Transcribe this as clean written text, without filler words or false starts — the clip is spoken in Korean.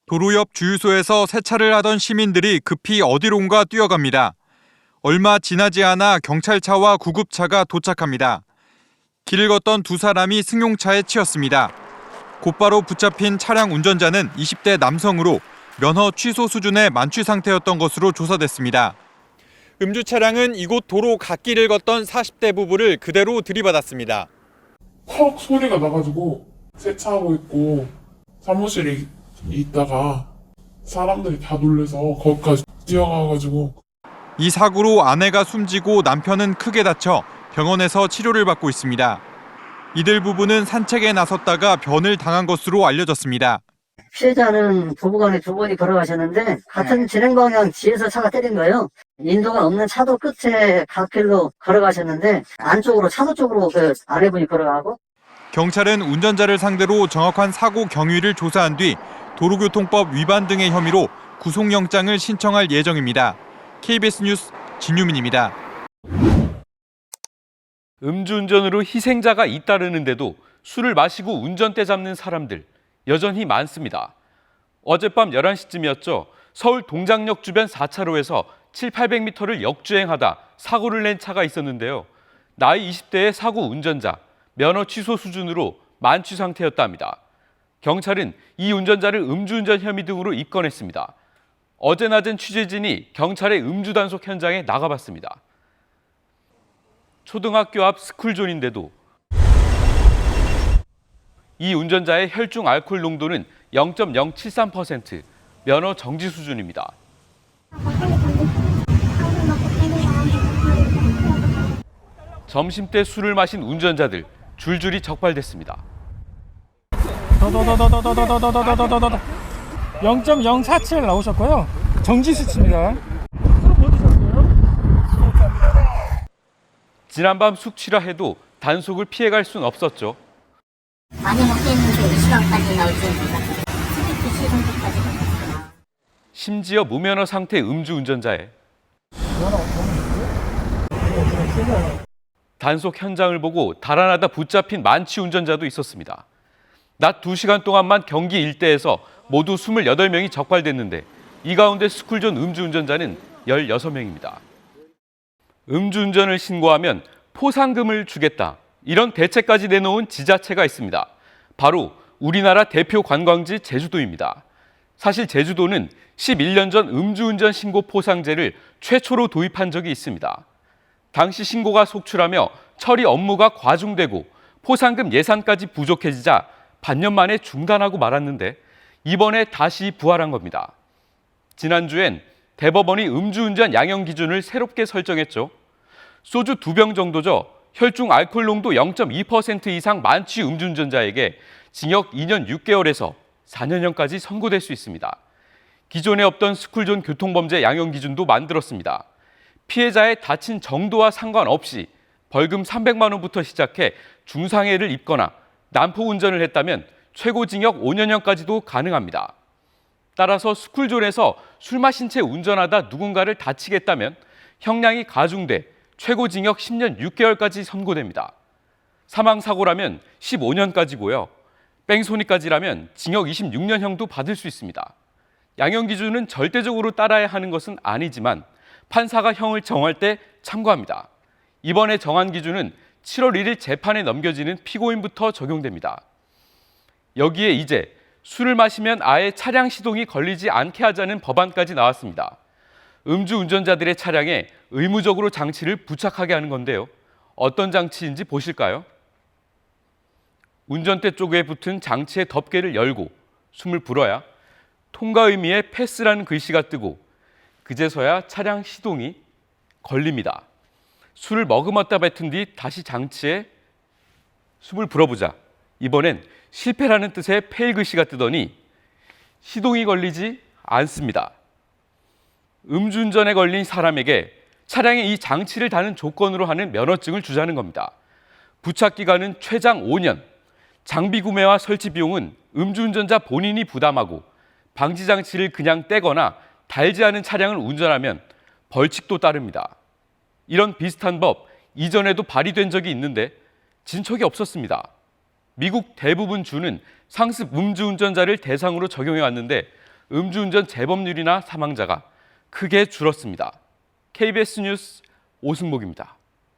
도로 옆 주유소에서 세차를 하던 시민들이 급히 어디론가 뛰어갑니다. 얼마 지나지 않아 경찰차와 구급차가 도착합니다. 길을 걷던 두 사람이 승용차에 치였습니다. 곧바로 붙잡힌 차량 운전자는 20대 남성으로 면허 취소 수준의 만취 상태였던 것으로 조사됐습니다. 음주 차량은 이곳 도로 갓길을 걷던 40대 부부를 그대로 들이받았습니다. 퍽 소리가 나가지고 세차하고 있고 사무실에 있다가 사람들이 다 놀래서 거기까지 뛰어가가지고. 이 사고로 아내가 숨지고 남편은 크게 다쳐 병원에서 치료를 받고 있습니다. 이들 부부는 산책에 나섰다가 변을 당한 것으로 알려졌습니다. 피해자는 부부간에 두 분이 걸어가셨는데 같은 진행 방향 뒤에서 차가 때린 거예요. 인도가 없는 차도 끝에 갓길로 걸어가셨는데 안쪽으로 차도 쪽으로 그 아내분이 걸어가고. 경찰은 운전자를 상대로 정확한 사고 경위를 조사한 뒤 도로교통법 위반 등의 혐의로 구속영장을 신청할 예정입니다. KBS 뉴스 진유민입니다. 음주운전으로 희생자가 잇따르는데도 술을 마시고 운전대 잡는 사람들 여전히 많습니다. 어젯밤 11시쯤이었죠. 서울 동작역 주변 4차로에서 700~800m를 역주행하다 사고를 낸 차가 있었는데요. 나이 20대의 사고 운전자, 면허 취소 수준으로 만취 상태였다 합니다. 경찰은 이 운전자를 음주운전 혐의 등으로 입건했습니다. 어제 낮엔 취재진이 경찰의 음주 단속 현장에 나가봤습니다. 초등학교 앞 스쿨존인데도 이 운전자의 혈중 알코올 농도는 0.073%, 면허 정지 수준입니다. 점심때 술을 마신 운전자들 줄줄이 적발됐습니다. 0.047 나오셨고요. 정지 수치입니다. 지난밤 숙취라 해도 단속을 피해갈 순 없었죠. 많이 먹겠는데 이 시간까지 나올지 몰랐어요. 2시 정도까지. 심지어 무면허 상태 음주운전자에 단속 현장을 보고 달아나다 붙잡힌 만취 운전자도 있었습니다. 낮 2시간 동안만 경기 일대에서 모두 28명이 적발됐는데 이 가운데 스쿨존 음주운전자는 16명입니다. 음주운전을 신고하면 포상금을 주겠다. 이런 대책까지 내놓은 지자체가 있습니다. 바로 우리나라 대표 관광지 제주도입니다. 사실 제주도는 11년 전 음주운전 신고 포상제를 최초로 도입한 적이 있습니다. 당시 신고가 속출하며 처리 업무가 과중되고 포상금 예산까지 부족해지자 반년 만에 중단하고 말았는데 이번에 다시 부활한 겁니다. 지난주엔 대법원이 음주운전 양형 기준을 새롭게 설정했죠. 소주 2병 정도죠. 혈중 알코올 농도 0.2% 이상 만취 음주운전자에게 징역 2년 6개월에서 4년형까지 선고될 수 있습니다. 기존에 없던 스쿨존 교통범죄 양형 기준도 만들었습니다. 피해자의 다친 정도와 상관없이 벌금 300만 원부터 시작해 중상해를 입거나 난폭 운전을 했다면 최고징역 5년형까지도 가능합니다. 따라서 스쿨존에서 술 마신 채 운전하다 누군가를 다치겠다면 형량이 가중돼 최고징역 10년 6개월까지 선고됩니다. 사망사고라면 15년까지고요. 뺑소니까지라면 징역 26년형도 받을 수 있습니다. 양형 기준은 절대적으로 따라야 하는 것은 아니지만 판사가 형을 정할 때 참고합니다. 이번에 정한 기준은 7월 1일 재판에 넘겨지는 피고인부터 적용됩니다. 여기에 이제 술을 마시면 아예 차량 시동이 걸리지 않게 하자는 법안까지 나왔습니다. 음주운전자들의 차량에 의무적으로 장치를 부착하게 하는 건데요. 어떤 장치인지 보실까요? 운전대 쪽에 붙은 장치의 덮개를 열고 숨을 불어야 통과 의미의 패스라는 글씨가 뜨고 그제서야 차량 시동이 걸립니다. 술을 머금었다 뱉은 뒤 다시 장치에 숨을 불어보자. 이번엔 실패라는 뜻의 페일 글씨가 뜨더니 시동이 걸리지 않습니다. 음주운전에 걸린 사람에게 차량에 이 장치를 다는 조건으로 하는 면허증을 주자는 겁니다. 부착 기간은 최장 5년, 장비 구매와 설치 비용은 음주운전자 본인이 부담하고 방지 장치를 그냥 떼거나 달지 않은 차량을 운전하면 벌칙도 따릅니다. 이런 비슷한 법 이전에도 발의된 적이 있는데 진척이 없었습니다. 미국 대부분 주는 상습 음주운전자를 대상으로 적용해 왔는데 음주운전 재범률이나 사망자가 크게 줄었습니다. KBS 뉴스 오승목입니다.